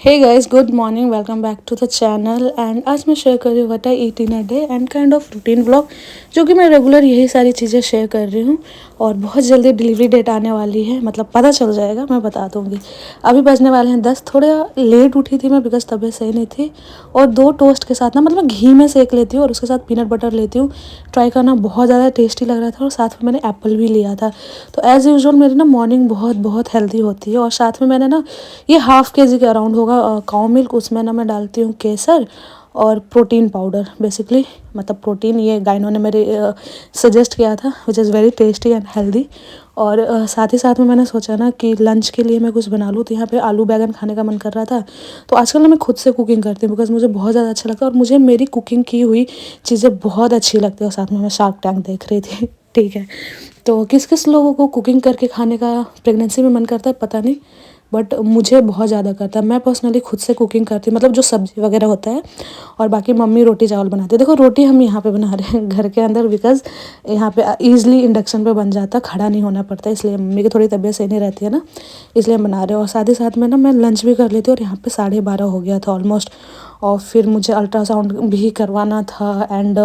Hey guys, good morning, welcome back to the channel. And आज मैं share कर रही हूँ what I eat in a day and kind of routine vlog, जो कि मैं रेगुलर यही सारी चीज़ें शेयर कर रही हूँ। और बहुत जल्दी डिलीवरी डेट आने वाली है, मतलब पता चल जाएगा, मैं बता दूँगी। अभी बजने वाले हैं 10। थोड़ा लेट उठी थी मैं बिकॉज तबीयत सही नहीं थी। और 2 टोस्ट के साथ ना, मतलब घी में सेक लेती हूँ और उसके साथ पीनट बटर लेती हूँ। ट्राई करना, बहुत ज़्यादा टेस्टी लग रहा था। और साथ में मैंने एप्पल भी लिया था। तो एज़ यूजुअल मेरी ना मॉर्निंग बहुत बहुत हेल्दी होती है। और साथ में मैंने ना, ये हाफ़ केजी के अराउंड होगा काऊ मिल्क, उसमें ना मैं डालती हूँ केसर और प्रोटीन पाउडर बेसिकली, मतलब प्रोटीन ये गाइनों ने मेरे सजेस्ट किया था, which is very tasty and healthy. और साथ ही साथ में मैंने सोचा ना कि लंच के लिए मैं कुछ बना लूँ, तो यहाँ पे आलू बैंगन खाने का मन कर रहा था। तो आजकल ना मैं खुद से कुकिंग करती हूँ बिकॉज़ मुझे बहुत ज़्यादा अच्छा लगता है और मुझे मेरी कुकिंग की हुई चीज़ें बहुत अच्छी लगती है। और साथ में मैं शार्क टैंक देख रही थी ठीक है। तो किस किस लोगों को कुकिंग करके खाने का प्रेगनेंसी में मन करता है पता नहीं, बट मुझे बहुत ज़्यादा करता है। मैं पर्सनली खुद से कुकिंग करती हूँ, मतलब जो सब्ज़ी वगैरह होता है। और बाकी मम्मी रोटी चावल बनाती है। देखो, रोटी हम यहाँ पे बना रहे हैं घर के अंदर बिकॉज़ यहाँ पे ईज़िली इंडक्शन पे बन जाता है, खड़ा नहीं होना पड़ता, इसलिए मम्मी की थोड़ी तबीयत सही नहीं रहती है ना, इसलिए हम बना रहे हैं। और साथ ही साथ में ना मैं लंच भी कर लेती हूँ। और यहाँ पे 12:30 हो गया था ऑलमोस्ट। और फिर मुझे अल्ट्रासाउंड भी करवाना था एंड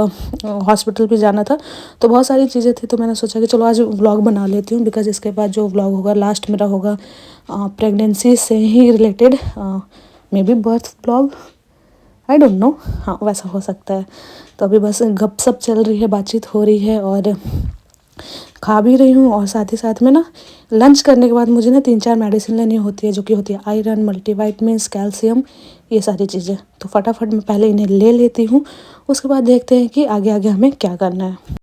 हॉस्पिटल भी जाना था। तो बहुत सारी चीज़ें थी, तो मैंने सोचा कि चलो आज व्लॉग बना लेती हूँ बिकॉज़ इसके बाद जो व्लॉग होगा लास्ट मेरा होगा प्रेगनेंसी से ही related, maybe birth vlog, I don't know. हाँ, वैसा हो सकता है। तो अभी बस गपशप चल रही है, बातचीत हो रही है और खा भी रही हूँ। और साथ ही साथ में ना, लंच करने के बाद मुझे ना 3-4 मेडिसिन लेनी होती है, जो कि होती है आयरन, मल्टीविटामिन्स, कैल्शियम, ये सारी चीज़ें। तो फटाफट मैं पहले इन्हें ले लेती हूँ, उसके बाद देखते हैं कि आगे आगे हमें क्या करना है।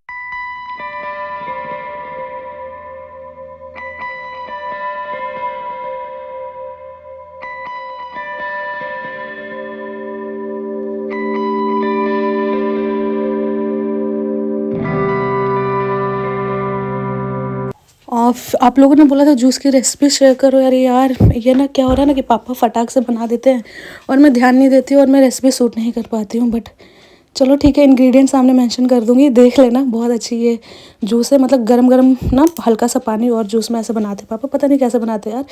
आप लोगों ने बोला था जूस की रेसिपी शेयर करो यार। ये ना क्या हो रहा है ना कि पापा फटाक से बना देते हैं और मैं ध्यान नहीं देती हूँ और मैं रेसिपी शूट नहीं कर पाती हूँ। बट चलो ठीक है, इंग्रेडिएंट सामने मेंशन कर दूँगी, देख लेना। बहुत अच्छी ये जूस है, मतलब गरम गरम ना, हल्का सा पानी और जूस में ऐसे बनाते पापा, पता नहीं कैसे बनाते यार।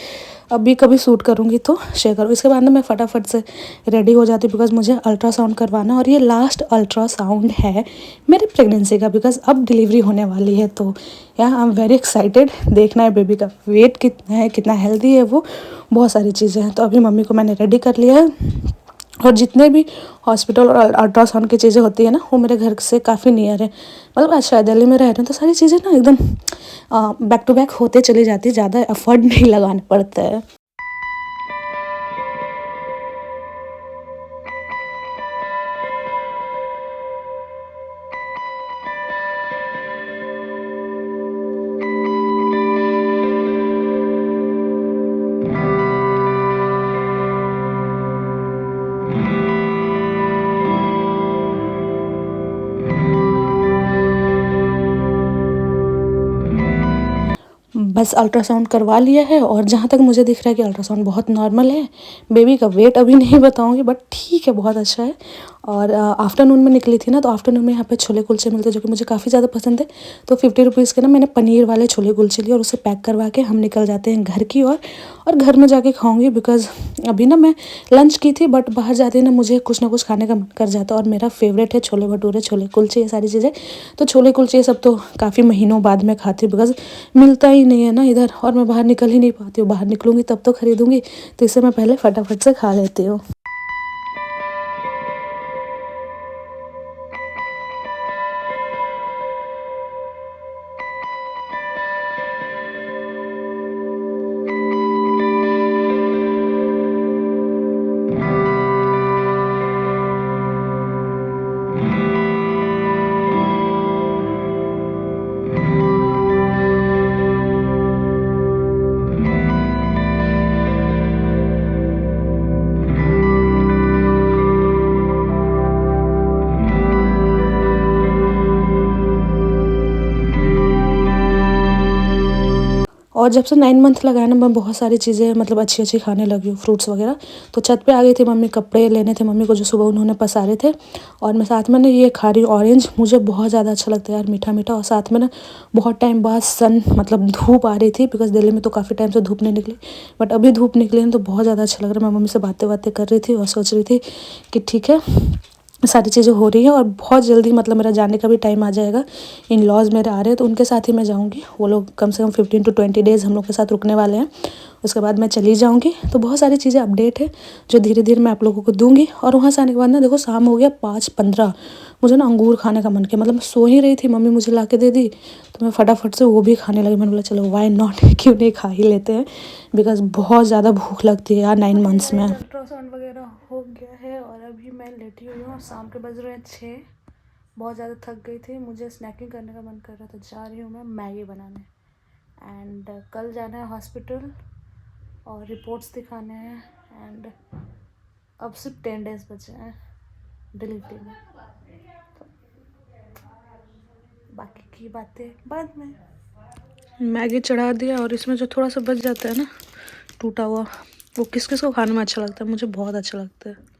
अभी कभी शूट करूँगी तो शेयर करूँ। इसके बाद ना मैं फटाफट से रेडी हो जाती हूँ बिकॉज़ मुझे अल्ट्रासाउंड करवाना, और ये लास्ट अल्ट्रासाउंड है मेरी प्रेगनेंसी का बिकॉज़ अब डिलीवरी होने वाली है। तो या आई एम वेरी एक्साइटेड। देखना है बेबी का वेट कितना है, कितना हेल्दी है वो, बहुत सारी चीज़ें हैं। तो अभी मम्मी को मैंने रेडी कर लिया है। और जितने भी हॉस्पिटल और अल्ट्रासाउंड की चीज़ें होती है ना, वो मेरे घर से काफ़ी नियर है। मतलब अच्छा, दिल्ली में रह रहे हैं तो सारी चीज़ें ना एकदम बैक टू बैक होते चली जाती है, ज़्यादा एफर्ट नहीं लगाना पड़ता है। बस अल्ट्रासाउंड करवा लिया है और जहाँ तक मुझे दिख रहा है कि अल्ट्रासाउंड बहुत नॉर्मल है। बेबी का वेट अभी नहीं बताऊँगी, बट ठीक है, बहुत अच्छा है। और आफ्टरनून में निकली थी ना, तो आफ्टरनून में यहाँ पे छोले कुलचे मिलते हैं, जो कि मुझे काफ़ी ज़्यादा पसंद है। तो 50 रुपीज़ के ना मैंने पनीर वाले छोले कुलचे लिए और उसे पैक करवा के हम निकल जाते हैं घर की ओर। और घर में जाके खाऊंगी बिकॉज़ अभी ना मैं लंच की थी, बट बाहर जाते ही ना मुझे कुछ ना कुछ खाने का मन कर जाता है। और मेरा फेवरेट है छोले भटूरे, छोले कुलचे, ये सारी चीज़ें। तो छोले कुलचे ये सब तो काफ़ी महीनों बाद में खाती हूँ बिकॉज़ मिलता ही नहीं है ना इधर, और मैं बाहर निकल ही नहीं पाती हूँ। बाहर निकलूँगी तब तो खरीदूँगी, तो इससे मैं पहले फटाफट से खा लेती हूँ। और जब से 9 मंथ लगाया ना, मैं बहुत सारी चीज़ें मतलब अच्छी अच्छी खाने लगी हूँ, फ्रूट्स वगैरह। तो छत पे आ गई थी मम्मी, कपड़े लेने थे मम्मी को जो सुबह उन्होंने पसारे थे, और मैं साथ में ना ये खा रही हूँ ऑरेंज। मुझे बहुत ज़्यादा अच्छा लगता है यार, मीठा मीठा। और साथ में ना बहुत टाइम बाद सन मतलब धूप आ रही थी, बिकॉज दिल्ली में तो काफ़ी टाइम से धूप नहीं निकली, बट अभी धूप निकली है तो बहुत ज़्यादा अच्छा लग रहा है। मैं मम्मी से बातें बातें कर रही थी और सोच रही थी कि ठीक है, सारी चीज़ें हो रही हैं और बहुत जल्दी मतलब मेरा जाने का भी टाइम आ जाएगा। इन लॉज मेरे आ रहे हैं तो उनके साथ ही मैं जाऊंगी। वो लोग कम से कम 15 to 20 डेज़ हम लोग के साथ रुकने वाले हैं, उसके बाद मैं चली जाऊंगी। तो बहुत सारी चीज़ें अपडेट है जो धीरे धीरे मैं आप लोगों को दूंगी। और वहाँ से आने के बाद ना देखो शाम हो गया 5:15, मुझे ना अंगूर खाने का मन किया। मतलब मैं सो ही रही थी, मम्मी मुझे ला के दे दी तो मैं फटाफट से वो भी खाने लगी। मैंने बोला चलो वाई नॉट, क्यों नहीं खा ही लेते हैं, बिकॉज बहुत ज़्यादा भूख लगती है यार 9 मंथ्स में। अल्ट्रासाउंड वगैरह हो गया है और अभी मैं लेटी हुई हूँ। शाम के बज रहे हैं 6। बहुत ज़्यादा थक गई थी, मुझे स्नैकिंग करने का मन कर रहा था। जा रही हूँ मैं मैगी बनाने। एंड कल जाना है हॉस्पिटल और रिपोर्ट्स दिखाने हैं। एंड अब सिर्फ 10 डेज़ बचे हैं डिलीवरी में, तो बाकी की बातें बाद में। मैगी चढ़ा दिया और इसमें जो थोड़ा सा बच जाता है ना टूटा हुआ, वो किस किस को खाने में अच्छा लगता है, मुझे बहुत अच्छा लगता है।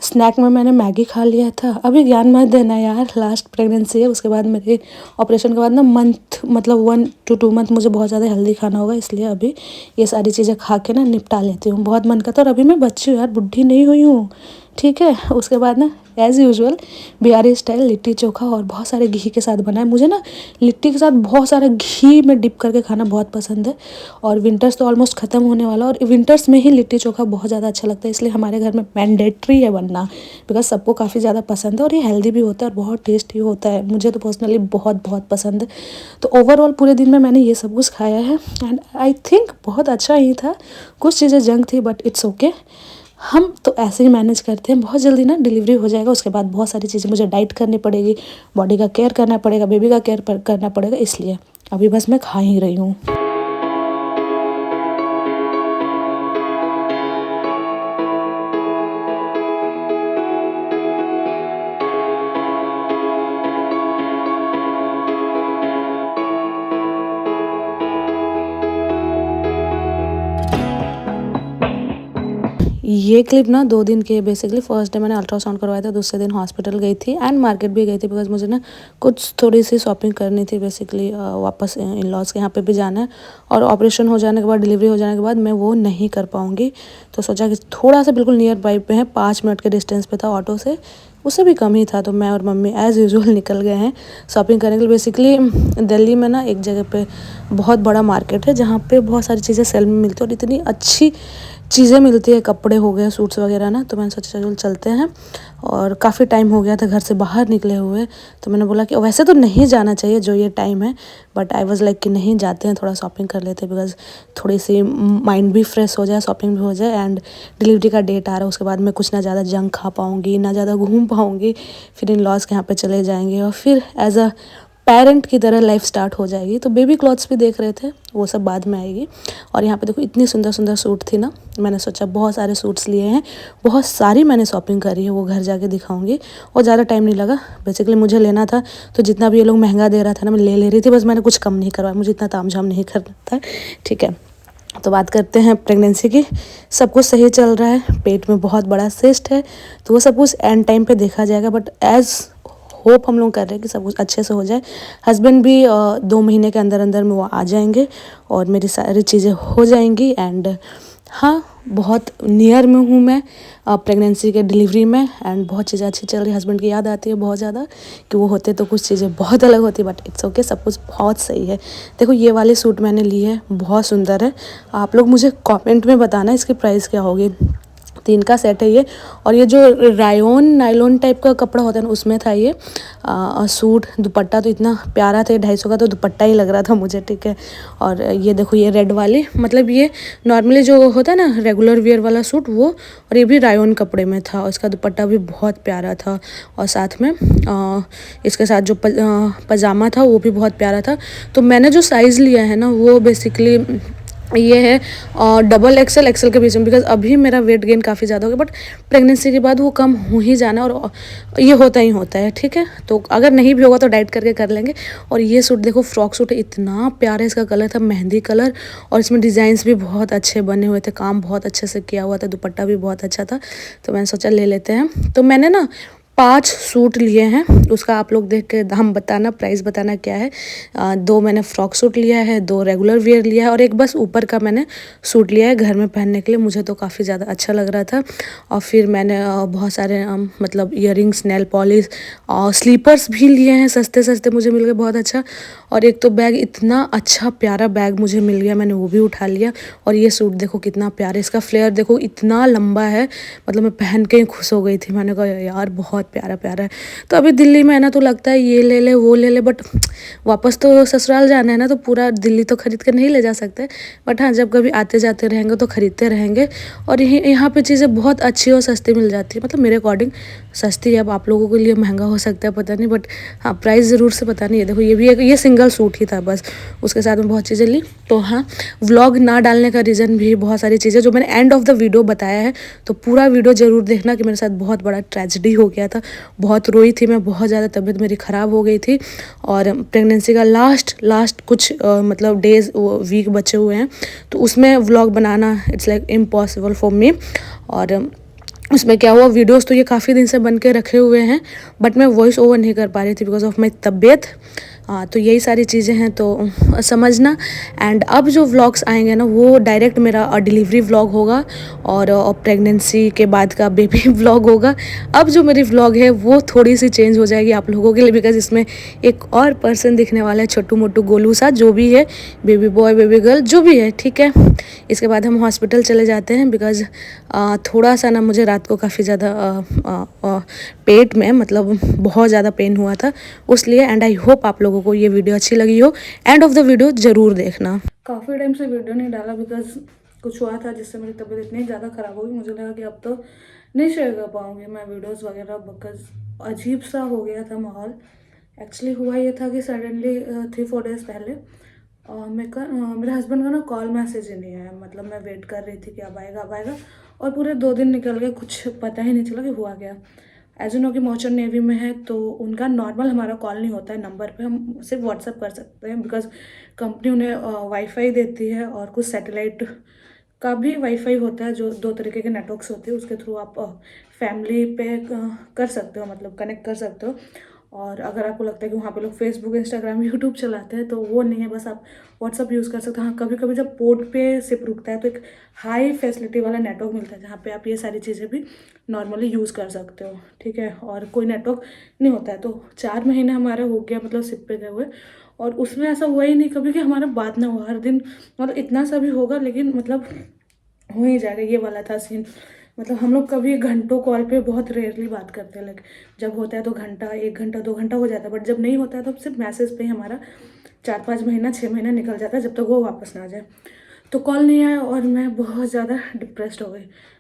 स्नैक में मैंने मैगी खा लिया था। अभी ज्ञान मत देना यार, लास्ट प्रेगनेंसी है, उसके बाद मेरे ऑपरेशन के बाद ना मंथ मतलब 1 to 2 मंथ मुझे बहुत ज़्यादा हेल्दी खाना होगा, इसलिए अभी ये सारी चीज़ें खा के ना निपटा लेती हूँ। बहुत मन करता है, और अभी मैं बच्ची हूँ यार, बुढ़ी नहीं हुई हूँ, ठीक है। उसके बाद ना as usual Bihari style litti chokha और बहुत सारे घी के साथ बनाए। मुझे ना लिट्टी के साथ बहुत सारा घी में डिप करके खाना बहुत पसंद है। और विंटर्स तो ऑलमोस्ट ख़त्म होने वाला, और विंटर्स में ही लिट्टी चोखा बहुत ज़्यादा अच्छा लगता है, इसलिए हमारे घर में मैंडेटरी है बनना, बिकॉज सबको काफ़ी ज़्यादा पसंद है और ये हेल्दी भी होता है और बहुत टेस्टी होता है। मुझे तो पर्सनली बहुत बहुत पसंद है। तो ओवरऑल पूरे दिन में मैंने ये सब कुछ खाया है एंड आई थिंक बहुत अच्छा ही था। कुछ चीज़ें जंक थी बट इट्स ओके, हम तो ऐसे ही मैनेज करते हैं। बहुत जल्दी ना डिलीवरी हो जाएगा, उसके बाद बहुत सारी चीज़ें मुझे डाइट करनी पड़ेगी, बॉडी का केयर करना पड़ेगा, बेबी का केयर करना पड़ेगा, इसलिए अभी बस मैं खा ही रही हूँ। ये क्लिप ना 2 दिन की है बेसिकली। फर्स्ट डे मैंने अल्ट्रासाउंड करवाया था, दूसरे दिन हॉस्पिटल गई थी एंड मार्केट भी गई थी, बिकॉज मुझे ना कुछ थोड़ी सी शॉपिंग करनी थी बेसिकली। वापस इन लॉज के यहाँ पे भी जाना है, और ऑपरेशन हो जाने के बाद, डिलीवरी हो जाने के बाद मैं वो नहीं कर पाऊँगी। तो सोचा कि थोड़ा सा बिल्कुल नियर बाई पे है, 5 मिनट के डिस्टेंस पे था ऑटो से, उससे भी कम ही था। तो मैं और मम्मी एज़ यूजुअल निकल गए हैं शॉपिंग करने के लिए। बेसिकली दिल्ली में ना एक जगह पे बहुत बड़ा मार्केट है जहाँ पे बहुत सारी चीज़ें सेल में मिलती है और इतनी अच्छी चीज़ें मिलती है, कपड़े हो गए, सूट्स वगैरह ना। तो मैंने सोचा चलो चलते हैं, और काफ़ी टाइम हो गया था घर से बाहर निकले हुए। तो मैंने बोला कि वैसे तो नहीं जाना चाहिए जो ये टाइम है, बट आई वाज लाइक कि नहीं जाते हैं, थोड़ा शॉपिंग कर लेते हैं, बिकॉज थोड़ी सी माइंड भी फ्रेश हो जाए, शॉपिंग भी हो जाए। एंड डिलीवरी का डेट आ रहा है, उसके बाद मैं कुछ ना ज़्यादा जंक खा पाऊँगी, ना ज़्यादा घूम पाऊँगी। फिर इन लॉज के यहाँ पे चले जाएंगे और फिर एज अ पेरेंट की तरह लाइफ स्टार्ट हो जाएगी। तो बेबी क्लॉथ्स भी देख रहे थे, वो सब बाद में आएगी। और यहाँ पे देखो इतनी सुंदर सुंदर सूट थी ना, मैंने सोचा बहुत सारे सूट्स लिए हैं, बहुत सारी मैंने शॉपिंग करी है, वो घर जाके दिखाऊंगी। और ज़्यादा टाइम नहीं लगा, बेसिकली मुझे लेना था तो जितना भी ये लोग महंगा दे रहा था ना मैं ले रही थी, बस मैंने कुछ कम नहीं करवाया, मुझे इतना तामझाम नहीं करना था, ठीक है। तो बात करते हैं प्रेगनेंसी की। सब कुछ सही चल रहा है, पेट में बहुत बड़ा सिस्ट है, तो वो सब कुछ एंड टाइम पे देखा जाएगा, बट एज़ होप हम लोग कर रहे हैं कि सब कुछ अच्छे से हो जाए। हस्बैंड भी 2 महीने के अंदर अंदर में वो आ जाएंगे और मेरी सारी चीज़ें हो जाएंगी। एंड हाँ, बहुत नियर में हूँ मैं प्रेगनेंसी के डिलीवरी में, एंड बहुत चीज़ें अच्छी चल रही है। हस्बैंड की याद आती है बहुत ज़्यादा कि वो होते तो कुछ चीज़ें बहुत अलग होती, बट इट्स ओके, सब कुछ बहुत सही है। देखो ये वाले सूट मैंने लिए है, बहुत सुंदर है। आप लोग मुझे कमेंट में बताना इसकी प्राइस क्या होगी। 3 का सेट है ये, और ये जो रायोन नायलॉन टाइप का कपड़ा होता है ना, उसमें था ये सूट। दुपट्टा तो इतना प्यारा था, 250 का तो दुपट्टा ही लग रहा था मुझे, ठीक है। और ये देखो ये रेड वाली, मतलब ये नॉर्मली जो होता है ना रेगुलर वियर वाला सूट वो, और ये भी रायोन कपड़े में था, और इसका दुपट्टा भी बहुत प्यारा था। और साथ में इसके साथ जो पजामा था वो भी बहुत प्यारा था। तो मैंने जो साइज़ लिया है ना वो बेसिकली ये है डबल एक्सल एक्सल के बीच में, बिकॉज अभी मेरा वेट गेन काफ़ी ज़्यादा हो गया, बट प्रेगनेंसी के बाद वो कम हो ही जाना, और ये होता ही होता है, ठीक है। तो अगर नहीं भी होगा तो डाइट करके कर लेंगे। और ये सूट देखो, फ्रॉक सूट है, इतना प्यारा इसका कलर था, मेहंदी कलर, और इसमें डिज़ाइंस भी बहुत अच्छे बने हुए थे, काम बहुत अच्छे से किया हुआ था, दुपट्टा भी बहुत अच्छा था। तो मैंने सोचा ले लेते हैं। तो मैंने ना 5 सूट लिए हैं, उसका आप लोग देख के दाम बताना, प्राइस बताना क्या है। 2 मैंने फ्रॉक सूट लिया है, 2 रेगुलर वियर लिया है, और एक बस ऊपर का मैंने सूट लिया है घर में पहनने के लिए। मुझे तो काफ़ी ज़्यादा अच्छा लग रहा था। और फिर मैंने बहुत सारे मतलब इयररिंग्स, नेल पॉलिश और स्लीपर्स भी लिए हैं, सस्ते सस्ते मुझे मिल गए, बहुत अच्छा। और एक तो बैग, इतना अच्छा प्यारा बैग मुझे मिल गया, मैंने वो भी उठा लिया। और ये सूट देखो कितना प्यारा, इसका फ्लेयर देखो इतना लंबा है, मतलब मैं पहन के ही खुश हो गई थी। मैंने कहा यार बहुत प्यारा प्यारा है। तो अभी दिल्ली में है ना, तो लगता है ये ले ले वो ले ले, बट वापस तो ससुराल जाना है ना, तो पूरा दिल्ली तो खरीद कर नहीं ले जा सकते। बट हाँ, जब कभी आते जाते रहेंगे तो ख़रीदते रहेंगे। और यहाँ पे चीज़ें बहुत अच्छी और सस्ती मिल जाती है, मतलब मेरे अकॉर्डिंग सस्ती है। अब आप लोगों के लिए महंगा हो सकता है, पता नहीं, बट हाँ प्राइस ज़रूर से पता नहीं है। देखो ये भी एक, ये सिंगल सूट ही था बस, उसके साथ में बहुत चीज़ें ली। तो हाँ, व्लॉग ना डालने का रीज़न भी बहुत सारी चीज़ें जो मैंने एंड ऑफ द वीडियो बताया है, तो पूरा वीडियो ज़रूर देखना कि मेरे साथ बहुत बड़ा ट्रेजेडी हो गया था। बहुत रोई थी मैं, बहुत ज़्यादा तबीयत मेरी ख़राब हो गई थी, और प्रेगनेंसी का लास्ट कुछ मतलब डेज़ वीक बचे हुए हैं, तो उसमें vlog banana it's like impossible for me. और उसमें क्या हुआ, वीडियोस तो ये काफ़ी दिन से बन के रखे हुए हैं, बट मैं वॉइस ओवर नहीं कर पा रही थी बिकॉज ऑफ माई तबीयत। तो यही सारी चीज़ें हैं, तो समझना। एंड अब जो व्लॉग्स आएंगे ना, वो डायरेक्ट मेरा डिलीवरी व्लॉग होगा, और प्रेगनेंसी के बाद का बेबी व्लॉग होगा। अब जो मेरी व्लॉग है वो थोड़ी सी चेंज हो जाएगी आप लोगों के लिए, बिकॉज इसमें एक और पर्सन दिखने वाला है, छोटू मोटू गोलू सा, जो भी है, बेबी बॉय बेबी गर्ल जो भी है, ठीक है। इसके बाद हम हॉस्पिटल चले जाते हैं, बिकॉज थोड़ा सा ना मुझे रात को काफ़ी ज़्यादा पेट में मतलब बहुत ज़्यादा पेन हुआ था, उसलिए। एंड आई होप आप लोगों को ये वीडियो अच्छी लगी हो, एंड ऑफ द वीडियो ज़रूर देखना। काफ़ी टाइम से वीडियो नहीं डाला, बिकॉज कुछ हुआ था जिससे मेरी तबीयत इतनी ज़्यादा ख़राब हो गई, मुझे लगा कि अब तो नहीं शेयर कर पाऊँगी मैं वीडियोस वगैरह, बिकॉज अजीब सा हो गया था माहौल। एक्चुअली हुआ ये था कि सडनली 3-4 डेज़ पहले मेरे हस्बैंड का ना कॉल मैसेज ही नहीं आया, मतलब मैं वेट कर रही थी कि अब आएगा अब आएगा, और पूरे 2 दिन निकल गए, कुछ पता ही नहीं चला कि हुआ क्या। एज यू नो कि मर्चेंट नेवी में है, तो उनका नॉर्मल हमारा कॉल नहीं होता है नंबर पे, हम सिर्फ व्हाट्सएप कर सकते हैं, बिकॉज कंपनी उन्हें वाईफाई देती है, और कुछ सैटेलाइट का भी वाईफाई होता है, जो 2 तरीके के नेटवर्क्स होते हैं, उसके थ्रू आप फैमिली पे कर सकते हो, मतलब कनेक्ट कर सकते हो। और अगर आपको लगता है कि वहाँ पे लोग फेसबुक इंस्टाग्राम यूट्यूब चलाते हैं, तो वो नहीं है, बस आप व्हाट्सअप यूज़ कर सकते हो। हाँ, कभी कभी जब पोर्ट पे शिप रुकता है तो एक हाई फैसिलिटी वाला नेटवर्क मिलता है, जहाँ पे आप ये सारी चीज़ें भी नॉर्मली यूज़ कर सकते हो, ठीक है। और कोई नेटवर्क नहीं होता है, तो 4 महीने हमारा हो गया मतलब शिप पे गए हुए, और उसमें ऐसा हुआ ही नहीं कभी कि हमारा बात ना हुआ। हर दिन मतलब इतना सा भी होगा, लेकिन मतलब हो ही जाएगा, ये वाला था सीन। मतलब हम लोग कभी घंटों कॉल पे बहुत रेयरली बात करते हैं, लाइक जब होता है तो घंटा 1 घंटा 2 घंटा हो जाता है, बट जब नहीं होता है तो सिर्फ मैसेज पे ही हमारा 4-5 महीना 6 महीना निकल जाता है, जब तक वो वापस ना आ जाए। तो कॉल नहीं आया, और मैं बहुत ज़्यादा डिप्रेस्ड हो गई।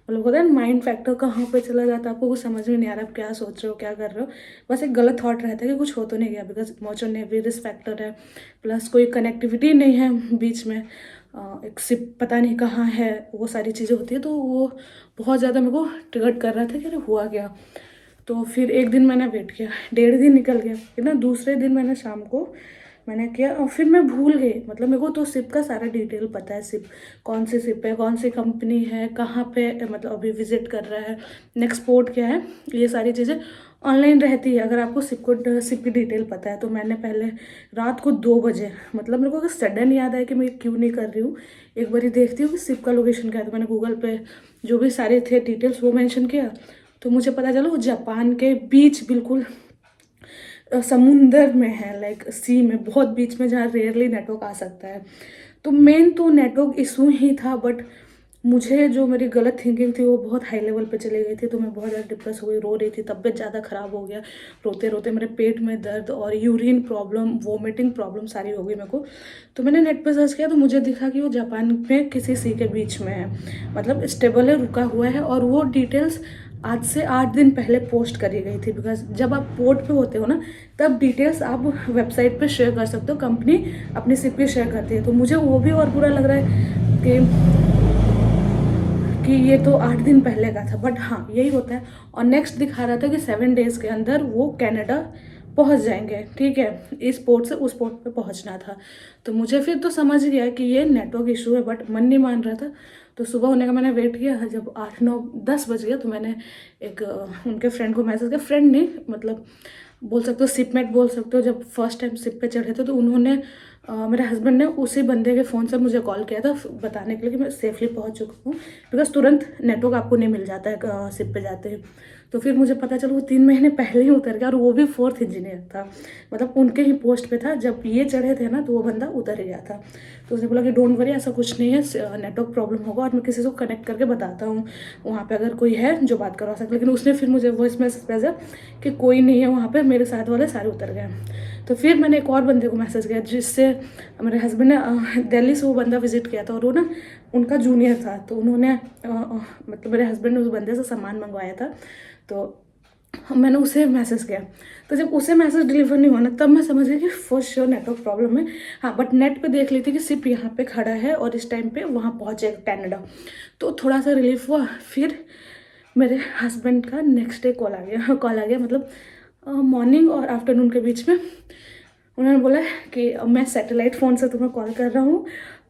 मतलब होता है माइंड फैक्टर कहाँ पे चला जाता है, आपको कुछ समझ में नहीं आ रहा आप क्या सोच रहे हो क्या कर रहे हो, बस एक गलत थॉट रहता है कि कुछ हो तो नहीं गया, because merchant navy risk factor है, प्लस कोई कनेक्टिविटी नहीं है बीच में, एक सिप पता नहीं कहाँ है, वो सारी चीज़ें होती है, तो वो बहुत ज़्यादा मेरे को ट्रिगर कर रहा था कि अरे हुआ क्या। तो फिर एक दिन मैंने वेट किया, 1.5 दिन निकल गया, फिर ना दूसरे दिन मैंने शाम को मैंने किया, और फिर मैं भूल गई। मतलब मेरे को तो सिप का सारा डिटेल पता है, सिप कौन सी सिप है, कौन सी कंपनी है, कहाँ पे मतलब अभी विजिट कर रहा है, नेक्स्ट पोर्ट क्या है, ये सारी चीज़ें ऑनलाइन रहती है। अगर आपको सिप की डिटेल पता है तो मैंने पहले रात को 2 बजे, मतलब मेरे को सडन याद आया कि मैं क्यों नहीं कर रही हूँ, एक बार देखती हूँ कि सिप का लोकेशन क्या है। तो मैंने गूगल पे जो भी सारे थे डिटेल्स वो मेंशन किया, तो मुझे पता चला वो जापान के बीच बिल्कुल समुंदर में है, लाइक सी में, बहुत बीच में, जहाँ रेयरली नेटवर्क आ सकता है। तो मेन तो नेटवर्क इशू ही था, बट मुझे जो मेरी गलत थिंकिंग थी वो बहुत हाई लेवल पे चली गई थी। तो मैं बहुत ज़्यादा डिप्रेस हो गई, रो रही थी, तबीयत ज़्यादा ख़राब हो गया, रोते रोते मेरे पेट में दर्द और यूरिन प्रॉब्लम, वोमिटिंग प्रॉब्लम सारी हो गई मेरे को। तो मैंने नेट पे सर्च किया तो मुझे दिखा कि वो जापान में किसी सी के बीच में है, मतलब स्टेबल है, रुका हुआ है। और वो डिटेल्स आज से 8 दिन पहले पोस्ट करी गई थी, बिकॉज जब आप पोर्ट पे होते हो ना, तब डिटेल्स आप वेबसाइट पे शेयर कर सकते हो, कंपनी अपनी सिप पे शेयर करती है। तो मुझे वो भी और बुरा लग रहा है कि ये तो 8 दिन पहले का था, बट हाँ यही होता है। और नेक्स्ट दिखा रहा था कि 7 डेज के अंदर वो कनाडा पहुंच जाएंगे, ठीक है, इस पोर्ट से उस पोर्ट पे पहुंचना था। तो मुझे फिर तो समझ गया कि ये नेटवर्क इशू है, बट मन नहीं मान रहा था। तो सुबह होने का मैंने वेट किया, जब 8 9 10 बज गया तो मैंने एक उनके फ्रेंड को मैसेज किया, फ्रेंड नहीं मतलब बोल सकते हो शिपमेट बोल सकते हो। जब फर्स्ट टाइम शिप पे चढ़े थे तो उन्होंने मेरे हस्बैंड ने उसी बंदे के फ़ोन से मुझे कॉल किया था बताने के लिए कि मैं सेफली पहुंच चुका हूँ, बिकॉज तुरंत नेटवर्क आपको नहीं मिल जाता है शिप पे जाते हैं। तो फिर मुझे पता चला वो 3 महीने पहले ही उतर गया, और वो भी 4th इंजीनियर था, मतलब उनके ही पोस्ट पे था। जब ये चढ़े थे ना तो वो बंदा उतर गया था। तो उसने बोला कि डोंट वरी, ऐसा कुछ नहीं है, नेटवर्क प्रॉब्लम होगा और मैं किसी को कनेक्ट करके बताता हूँ वहाँ पे अगर कोई है जो बात करवा सकता। लेकिन उसने फिर मुझे वॉइस मैसेज भेजा कि कोई नहीं है वहाँ पे, मेरे साथ वाले सारे उतर गए। तो फिर मैंने एक और बंदे को मैसेज किया, जिससे मेरे हस्बैंड ने दिल्ली से वो बंदा विजिट किया था, और वो ना उनका जूनियर था। तो उन्होंने मतलब मेरे हस्बैंड ने उस बंदे से सामान मंगवाया था, तो मैंने उसे मैसेज किया। तो जब उसे मैसेज डिलीवर नहीं हुआ ना, तब मैं समझ गई कि फर्स्ट श्योर नेटवर्क प्रॉब्लम है। हाँ, बट नेट पे देख ली थी कि सिर्फ यहाँ पे खड़ा है और इस टाइम पे वहाँ पहुँचेगा कनाडा, तो थोड़ा सा रिलीफ हुआ। फिर मेरे हस्बैंड का नेक्स्ट डे कॉल आ गया, मतलब मॉर्निंग और आफ्टरनून के बीच में। उन्होंने बोला कि मैं सैटेलाइट फ़ोन से तुम्हें कॉल कर रहा हूँ,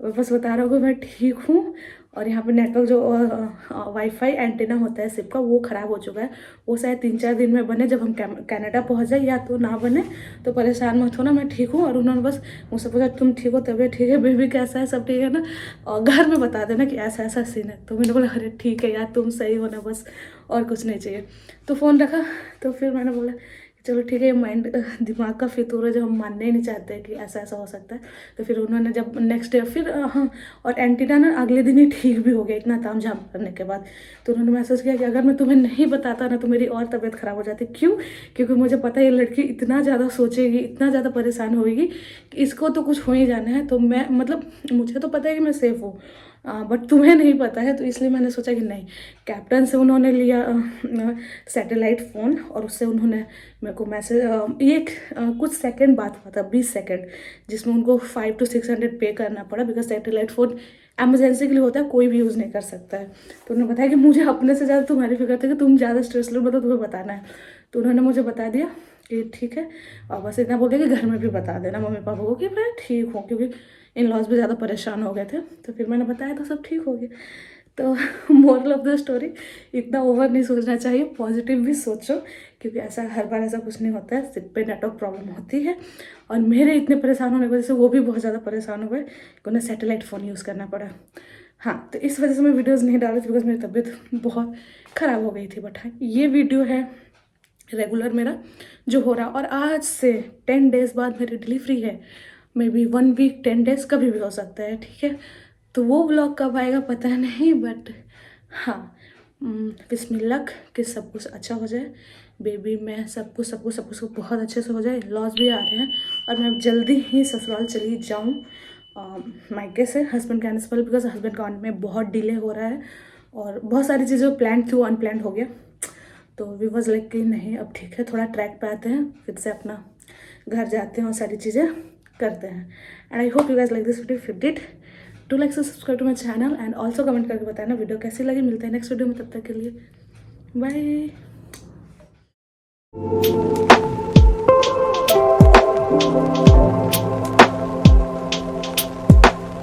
बस बता रहा हूँ कि मैं ठीक हूँ, और यहाँ पे नेटवर्क जो वाईफाई एंटीना होता है सिप का वो ख़राब हो चुका है, वो शायद 3 4 दिन में बने जब हम कनाडा पहुँच जाए, या तो ना बने। तो परेशान मत होना, मैं ठीक हूँ। और उन्होंने बस मुझसे पूछा तुम ठीक हो, तबीयत ठीक है, बेबी कैसा है, सब ठीक है ना, और घर में बता देना कि ऐसा ऐसा सीन है। तो मैंने बोला अरे ठीक है यार, तुम सही हो ना, बस और कुछ नहीं चाहिए। तो फ़ोन रखा। तो फिर मैंने बोला चलो ठीक है, ये माइंड दिमाग का फितूर है जो हम मानने ही नहीं चाहते कि ऐसा ऐसा हो सकता है। तो फिर उन्होंने जब नेक्स्ट डे फिर हाँ, और एंटीना ना अगले दिन ही ठीक भी हो गया इतना ताम झाम करने के बाद। तो उन्होंने मैसेज किया कि अगर मैं तुम्हें नहीं बताता ना तो मेरी और तबीयत ख़राब हो जाती। क्यों? क्योंकि मुझे पता है ये लड़की इतना ज़्यादा सोचेगी, इतना ज़्यादा परेशान होगी कि इसको तो कुछ हो ही जाना है। तो मैं मतलब मुझे तो पता है कि मैं सेफ़ हूँ, बट तुम्हें नहीं पता है। तो इसलिए मैंने सोचा कि नहीं, कैप्टन से उन्होंने लिया सैटेलाइट फ़ोन, और उससे उन्होंने मेरे को मैसेज कुछ सेकंड बात हुआ था, 20 सेकंड, जिसमें उनको 500 to 600 पे करना पड़ा, बिकॉज सैटेलाइट फ़ोन एमरजेंसी के लिए होता है, कोई भी यूज़ नहीं कर सकता है। तो उन्होंने बताया कि मुझे अपने से ज़्यादा तुम्हारी फिक्र थी कि तुम ज़्यादा स्ट्रेस लो, मतलब तुम्हें बताना है। तो उन्होंने मुझे बता दिया कि ठीक है, और बस इतना बोल दिया कि घर में भी बता देना मम्मी पापा को कि मैं ठीक हूँ, क्योंकि इन लॉज भी ज़्यादा परेशान हो गए थे। तो फिर मैंने बताया तो सब ठीक हो गया। तो मोरल ऑफ द स्टोरी, इतना ओवर नहीं सोचना चाहिए, पॉजिटिव भी सोचो, क्योंकि ऐसा हर बार ऐसा कुछ नहीं होता है, सिर्फ पे नेटवर्क प्रॉब्लम होती है। और मेरे इतने परेशान होने की वजह से वो भी बहुत ज़्यादा परेशान हो गए कि उन्हें सैटेलाइट फ़ोन यूज़ करना पड़ा। हाँ, तो इस वजह से मैं वीडियोज़ नहीं डाल रही थी, बिकॉज मेरी तबीयत बहुत ख़राब हो गई थी। बट हाँ, ये वीडियो है रेगुलर मेरा जो हो रहा, और आज से 10 डेज़ बाद मेरी डिलीवरी है, मे बी 1 वीक 10 डेज़ कभी भी हो सकता है, ठीक है। तो वो व्लॉग कब आएगा पता नहीं, बट हाँ, बिस्मिल्लाह कि सब कुछ अच्छा हो जाए, बेबी में सब कुछ बहुत अच्छे से हो जाए। लॉस भी आ रहे हैं और मैं जल्दी ही ससुराल चली जाऊँ मायके से, हस्बैंड के आने से पहले, बिकॉज हस्बैंड का आने में बहुत डिले हो रहा है, और बहुत सारी चीज़ें प्लान थी वो अनप्लान हो गया। तो वी वॉज लाइक कि नहीं अब ठीक है, थोड़ा ट्रैक पे आते हैं, फिर से अपना घर जाते हैं और सारी चीज़ें करते हैं। And I hope you guys like this video. If you did, do like subscribe to my channel, and also comment करके बताना वीडियो कैसी लगी। मिलते हैं नेक्स्ट वीडियो में, तब तक के लिए बाय।